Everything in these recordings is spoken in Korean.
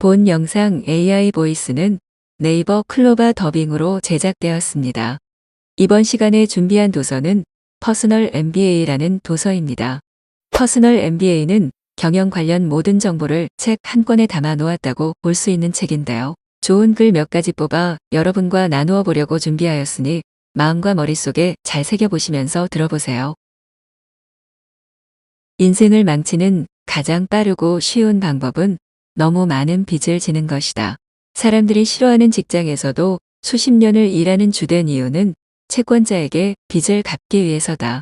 본 영상 AI 보이스는 네이버 클로바 더빙으로 제작되었습니다. 이번 시간에 준비한 도서는 퍼스널 MBA라는 도서입니다. 퍼스널 MBA는 경영 관련 모든 정보를 책 한 권에 담아 놓았다고 볼 수 있는 책인데요. 좋은 글 몇 가지 뽑아 여러분과 나누어 보려고 준비하였으니 마음과 머릿속에 잘 새겨보시면서 들어보세요. 인생을 망치는 가장 빠르고 쉬운 방법은 너무 많은 빚을 지는 것이다. 사람들이 싫어하는 직장에서도 수십 년을 일하는 주된 이유는 채권자에게 빚을 갚기 위해서다.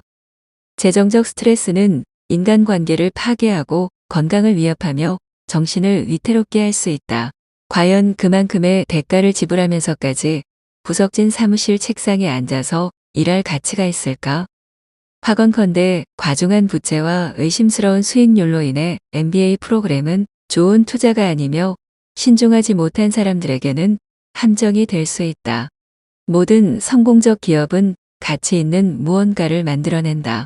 재정적 스트레스는 인간관계를 파괴하고 건강을 위협하며 정신을 위태롭게 할 수 있다. 과연 그만큼의 대가를 지불하면서까지 구석진 사무실 책상에 앉아서 일할 가치가 있을까? 하건컨대 과중한 부채와 의심스러운 수익률로 인해 MBA 프로그램은 좋은 투자가 아니며 신중하지 못한 사람들에게는 함정이 될 수 있다. 모든 성공적 기업은 가치 있는 무언가를 만들어낸다.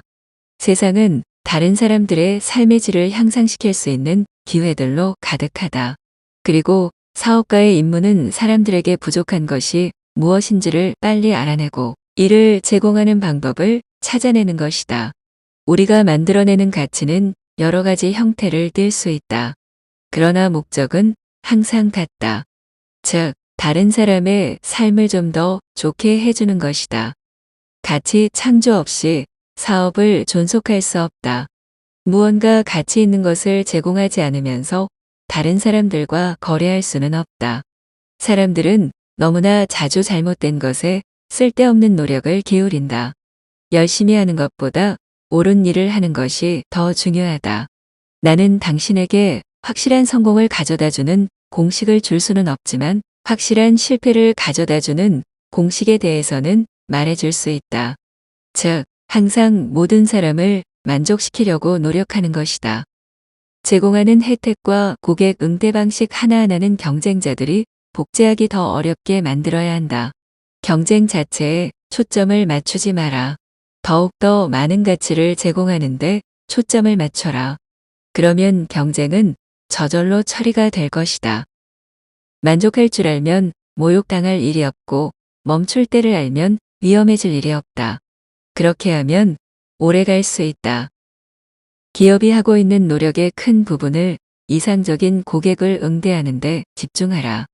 세상은 다른 사람들의 삶의 질을 향상시킬 수 있는 기회들로 가득하다. 그리고 사업가의 임무는 사람들에게 부족한 것이 무엇인지를 빨리 알아내고 이를 제공하는 방법을 찾아내는 것이다. 우리가 만들어내는 가치는 여러 가지 형태를 띨 수 있다. 그러나 목적은 항상 같다. 즉, 다른 사람의 삶을 좀 더 좋게 해주는 것이다. 가치 창조 없이 사업을 존속할 수 없다. 무언가 가치 있는 것을 제공하지 않으면서 다른 사람들과 거래할 수는 없다. 사람들은 너무나 자주 잘못된 것에 쓸데없는 노력을 기울인다. 열심히 하는 것보다 옳은 일을 하는 것이 더 중요하다. 나는 당신에게 확실한 성공을 가져다주는 공식을 줄 수는 없지만 확실한 실패를 가져다주는 공식에 대해서는 말해줄 수 있다. 즉, 항상 모든 사람을 만족시키려고 노력하는 것이다. 제공하는 혜택과 고객 응대 방식 하나하나는 경쟁자들이 복제하기 더 어렵게 만들어야 한다. 경쟁 자체에 초점을 맞추지 마라. 더욱더 많은 가치를 제공하는데 초점을 맞춰라. 그러면 경쟁은 저절로 처리가 될 것이다. 만족할 줄 알면 모욕당할 일이 없고 멈출 때를 알면 위험해질 일이 없다. 그렇게 하면 오래 갈 수 있다. 기업이 하고 있는 노력의 큰 부분을 이상적인 고객을 응대하는 데 집중하라.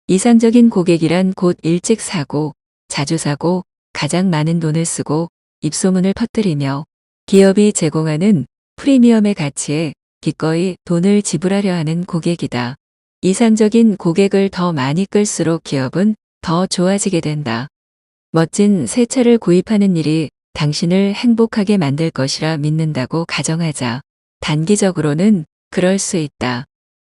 이상적인 고객이란 곧 일찍 사고, 자주 사고, 가장 많은 돈을 쓰고, 입소문을 퍼뜨리며 기업이 제공하는 프리미엄의 가치에 기꺼이 돈을 지불하려 하는 고객이다. 이상적인 고객을 더 많이 끌수록 기업은 더 좋아지게 된다. 멋진 새 차를 구입하는 일이 당신을 행복하게 만들 것이라 믿는다고 가정하자. 단기적으로는 그럴 수 있다.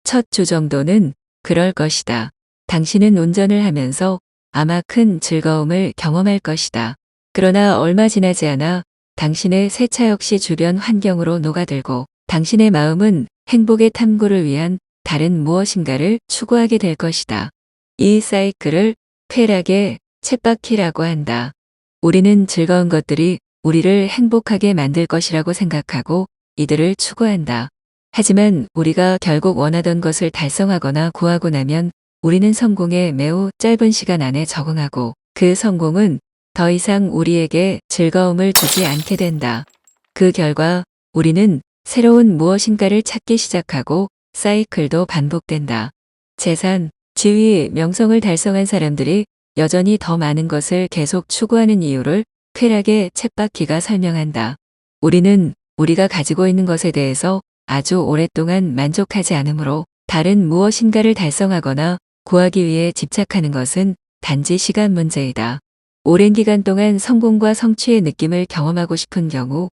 첫 주 정도는 그럴 것이다. 당신은 운전을 하면서 아마 큰 즐거움을 경험할 것이다. 그러나 얼마 지나지 않아 당신의 새 차 역시 주변 환경으로 녹아들고 당신의 마음은 행복의 탐구를 위한 다른 무엇인가를 추구하게 될 것이다. 이 사이클을 쾌락의 쳇바퀴라고 한다. 우리는 즐거운 것들이 우리를 행복하게 만들 것이라고 생각하고 이들을 추구한다. 하지만 우리가 결국 원하던 것을 달성하거나 구하고 나면 우리는 성공에 매우 짧은 시간 안에 적응하고 그 성공은 더 이상 우리에게 즐거움을 주지 않게 된다. 그 결과 우리는 새로운 무엇인가를 찾기 시작하고 사이클도 반복된다. 재산, 지위, 명성을 달성한 사람들이 여전히 더 많은 것을 계속 추구하는 이유를 쾌락의 쳇바퀴가 설명한다. 우리는 우리가 가지고 있는 것에 대해서 아주 오랫동안 만족하지 않으므로 다른 무엇인가를 달성하거나 구하기 위해 집착하는 것은 단지 시간 문제이다. 오랜 기간 동안 성공과 성취의 느낌을 경험하고 싶은 경우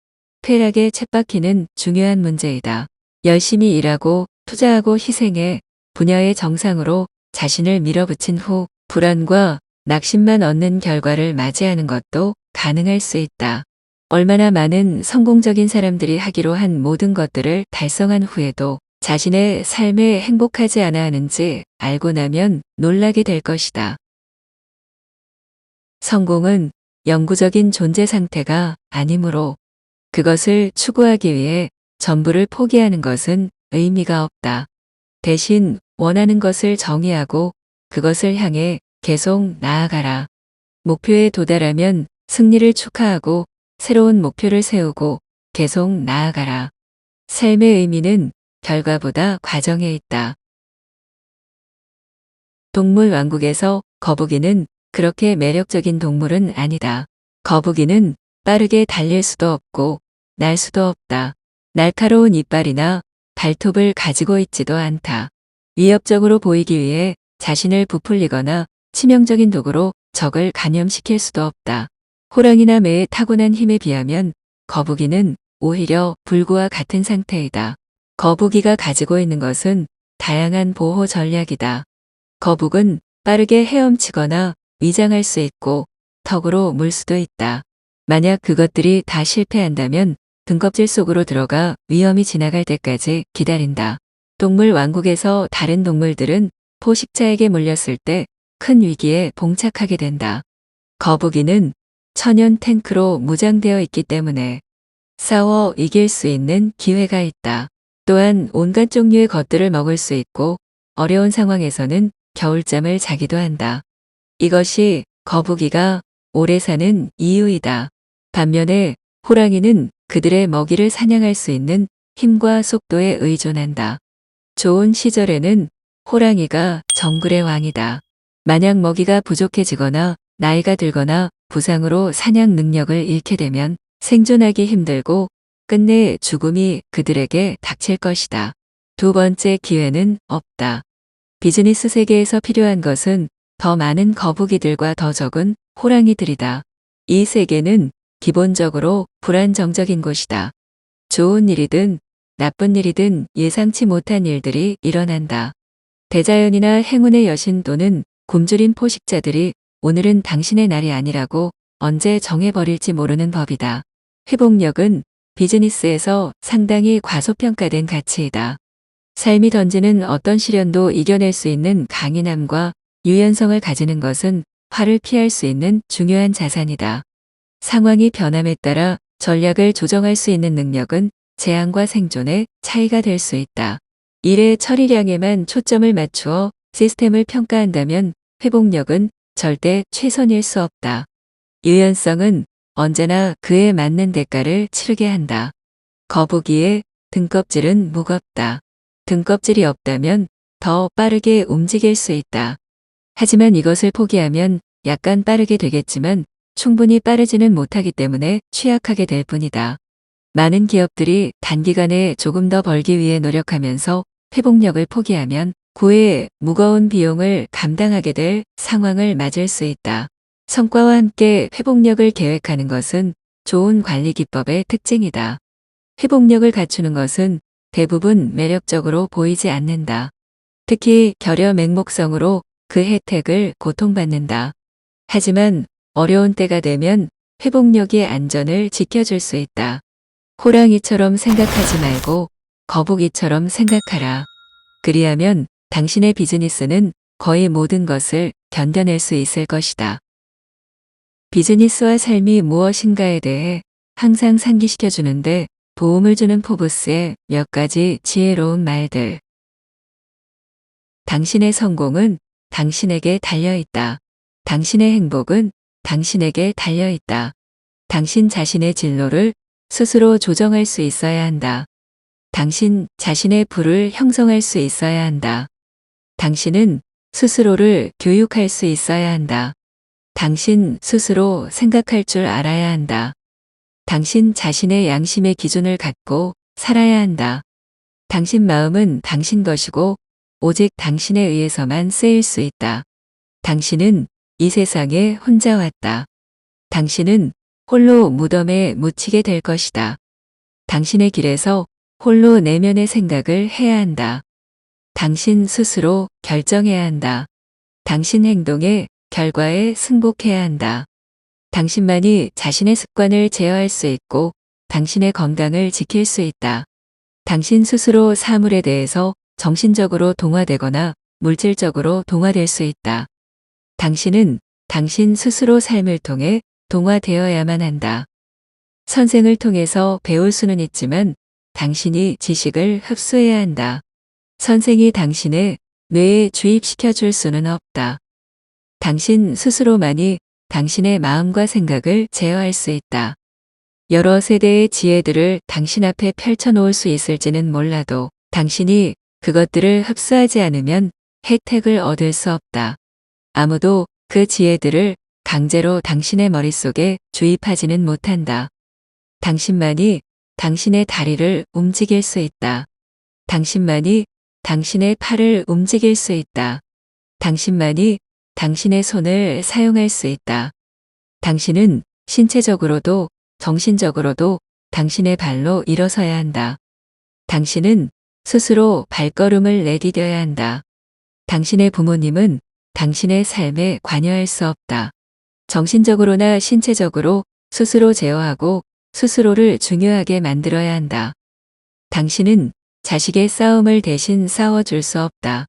쾌락의 쳇바퀴는 중요한 문제이다. 열심히 일하고 투자하고 희생해 분야의 정상으로 자신을 밀어붙인 후 불안과 낙심만 얻는 결과를 맞이하는 것도 가능할 수 있다. 얼마나 많은 성공적인 사람들이 하기로 한 모든 것들을 달성한 후에도 자신의 삶에 행복하지 않아 하는지 알고 나면 놀라게 될 것이다. 성공은 영구적인 존재 상태가 아니므로 그것을 추구하기 위해 전부를 포기하는 것은 의미가 없다. 대신 원하는 것을 정의하고 그것을 향해 계속 나아가라. 목표에 도달하면 승리를 축하하고 새로운 목표를 세우고 계속 나아가라. 삶의 의미는 결과보다 과정에 있다. 동물 왕국에서 거북이는 그렇게 매력적인 동물은 아니다. 거북이는 빠르게 달릴 수도 없고 날 수도 없다. 날카로운 이빨이나 발톱을 가지고 있지도 않다. 위협적으로 보이기 위해 자신을 부풀리거나 치명적인 도구로 적을 감염시킬 수도 없다. 호랑이나 매의 타고난 힘에 비하면 거북이는 오히려 불구와 같은 상태이다. 거북이가 가지고 있는 것은 다양한 보호 전략이다. 거북은 빠르게 헤엄치거나 위장할 수 있고 턱으로 물 수도 있다. 만약 그것들이 다 실패한다면 등껍질 속으로 들어가 위험이 지나갈 때까지 기다린다. 동물 왕국에서 다른 동물들은 포식자에게 물렸을 때 큰 위기에 봉착하게 된다. 거북이는 천연 탱크로 무장되어 있기 때문에 싸워 이길 수 있는 기회가 있다. 또한 온갖 종류의 것들을 먹을 수 있고 어려운 상황에서는 겨울잠을 자기도 한다. 이것이 거북이가 오래 사는 이유이다. 반면에 호랑이는 그들의 먹이를 사냥할 수 있는 힘과 속도에 의존한다. 좋은 시절에는 호랑이가 정글의 왕이다. 만약 먹이가 부족해지거나 나이가 들거나 부상으로 사냥 능력을 잃게 되면 생존하기 힘들고 끝내 죽음이 그들에게 닥칠 것이다. 두 번째 기회는 없다. 비즈니스 세계에서 필요한 것은 더 많은 거북이들과 더 적은 호랑이들이다. 이 세계는 기본적으로 불안정적인 곳이다. 좋은 일이든 나쁜 일이든 예상치 못한 일들이 일어난다. 대자연이나 행운의 여신 또는 굶주린 포식자들이 오늘은 당신의 날이 아니라고 언제 정해버릴지 모르는 법이다. 회복력은 비즈니스에서 상당히 과소평가된 가치이다. 삶이 던지는 어떤 시련도 이겨낼 수 있는 강인함과 유연성을 가지는 것은 화를 피할 수 있는 중요한 자산이다. 상황이 변함에 따라 전략을 조정할 수 있는 능력은 재앙과 생존의 차이가 될 수 있다. 일의 처리량에만 초점을 맞추어 시스템을 평가한다면 회복력은 절대 최선일 수 없다. 유연성은 언제나 그에 맞는 대가를 치르게 한다. 거북이의 등껍질은 무겁다. 등껍질이 없다면 더 빠르게 움직일 수 있다. 하지만 이것을 포기하면 약간 빠르게 되겠지만 충분히 빠르지는 못하기 때문에 취약하게 될 뿐이다. 많은 기업들이 단기간에 조금 더 벌기 위해 노력하면서 회복력을 포기하면 그 무거운 비용을 감당하게 될 상황을 맞을 수 있다. 성과와 함께 회복력을 계획하는 것은 좋은 관리 기법의 특징이다. 회복력을 갖추는 것은 대부분 매력적으로 보이지 않는다. 특히 결여 맹목성으로 그 혜택을 고통받는다. 하지만 어려운 때가 되면 회복력이 안전을 지켜줄 수 있다. 호랑이처럼 생각하지 말고 거북이처럼 생각하라. 그리하면 당신의 비즈니스는 거의 모든 것을 견뎌낼 수 있을 것이다. 비즈니스와 삶이 무엇인가에 대해 항상 상기시켜주는데 도움을 주는 포브스의 몇 가지 지혜로운 말들. 당신의 성공은 당신에게 달려있다. 당신의 행복은 당신에게 달려있다. 당신 자신의 진로를 스스로 조정할 수 있어야 한다. 당신 자신의 부를 형성할 수 있어야 한다. 당신은 스스로를 교육할 수 있어야 한다. 당신 스스로 생각할 줄 알아야 한다. 당신 자신의 양심의 기준을 갖고 살아야 한다. 당신 마음은 당신 것이고 오직 당신에 의해서만 쓰일 수 있다. 당신은 이 세상에 혼자 왔다. 당신은 홀로 무덤에 묻히게 될 것이다. 당신의 길에서 홀로 내면의 생각을 해야 한다. 당신 스스로 결정해야 한다. 당신 행동의 결과에 승복해야 한다. 당신만이 자신의 습관을 제어할 수 있고 당신의 건강을 지킬 수 있다. 당신 스스로 사물에 대해서 정신적으로 동화되거나 물질적으로 동화될 수 있다. 당신은 당신 스스로 삶을 통해 동화되어야만 한다. 선생을 통해서 배울 수는 있지만 당신이 지식을 흡수해야 한다. 선생이 당신의 뇌에 주입시켜 줄 수는 없다. 당신 스스로만이 당신의 마음과 생각을 제어할 수 있다. 여러 세대의 지혜들을 당신 앞에 펼쳐놓을 수 있을지는 몰라도 당신이 그것들을 흡수하지 않으면 혜택을 얻을 수 없다. 아무도 그 지혜들을 강제로 당신의 머릿속에 주입하지는 못한다. 당신만이 당신의 다리를 움직일 수 있다. 당신만이 당신의 팔을 움직일 수 있다. 당신만이 당신의 손을 사용할 수 있다. 당신은 신체적으로도 정신적으로도 당신의 발로 일어서야 한다. 당신은 스스로 발걸음을 내디뎌야 한다. 당신의 부모님은 당신의 삶에 관여할 수 없다. 정신적으로나 신체적으로 스스로 제어하고 스스로를 중요하게 만들어야 한다. 당신은 자식의 싸움을 대신 싸워줄 수 없다.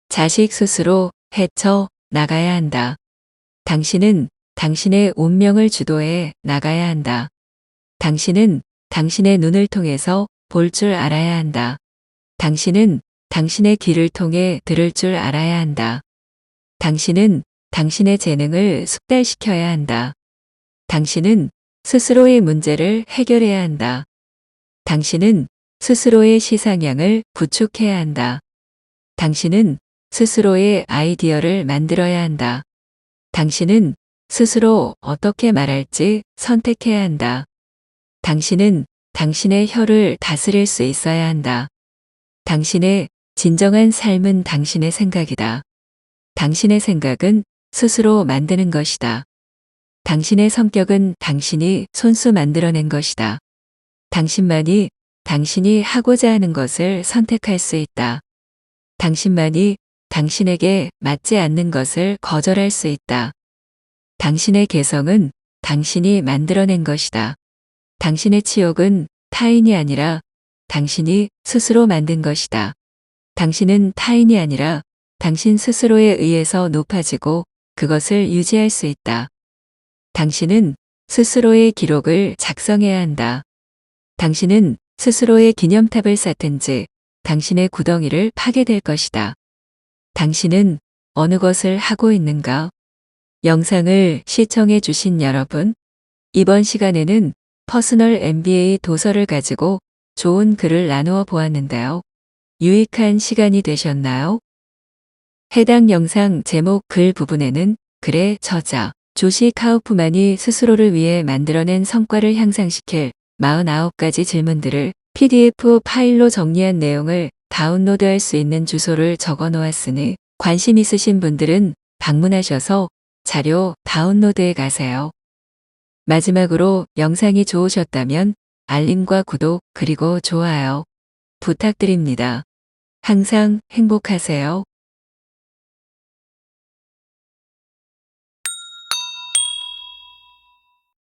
자식 스스로 헤쳐 나가야 한다. 당신은 당신의 운명을 주도해 나가야 한다. 당신은 당신의 눈을 통해서 볼 줄 알아야 한다. 당신은 당신의 귀를 통해 들을 줄 알아야 한다. 당신은 당신의 재능을 숙달시켜야 한다. 당신은 스스로의 문제를 해결해야 한다. 당신은 스스로의 시상향을 구축해야 한다. 당신은 스스로의 아이디어를 만들어야 한다. 당신은 스스로 어떻게 말할지 선택해야 한다. 당신은 당신의 혀를 다스릴 수 있어야 한다. 당신의 진정한 삶은 당신의 생각이다. 당신의 생각은 스스로 만드는 것이다. 당신의 성격은 당신이 손수 만들어낸 것이다. 당신만이 당신이 하고자 하는 것을 선택할 수 있다. 당신만이 당신에게 맞지 않는 것을 거절할 수 있다. 당신의 개성은 당신이 만들어낸 것이다. 당신의 치욕은 타인이 아니라 당신이 스스로 만든 것이다. 당신은 타인이 아니라 당신 스스로에 의해서 높아지고 그것을 유지할 수 있다. 당신은 스스로의 기록을 작성해야 한다. 당신은 스스로의 기념탑을 쌓든지 당신의 구덩이를 파게 될 것이다. 당신은 어느 것을 하고 있는가? 영상을 시청해 주신 여러분, 이번 시간에는 퍼스널 MBA 도서를 가지고 좋은 글을 나누어 보았는데요. 유익한 시간이 되셨나요? 해당 영상 제목 글 부분에는 글의 저자 조시 카우프만이 스스로를 위해 만들어낸 성과를 향상시킬 49가지 질문들을 PDF 파일로 정리한 내용을 다운로드할 수 있는 주소를 적어 놓았으니 관심 있으신 분들은 방문하셔서 자료 다운로드해 가세요. 마지막으로 영상이 좋으셨다면 알림과 구독 그리고 좋아요 부탁드립니다. 항상 행복하세요.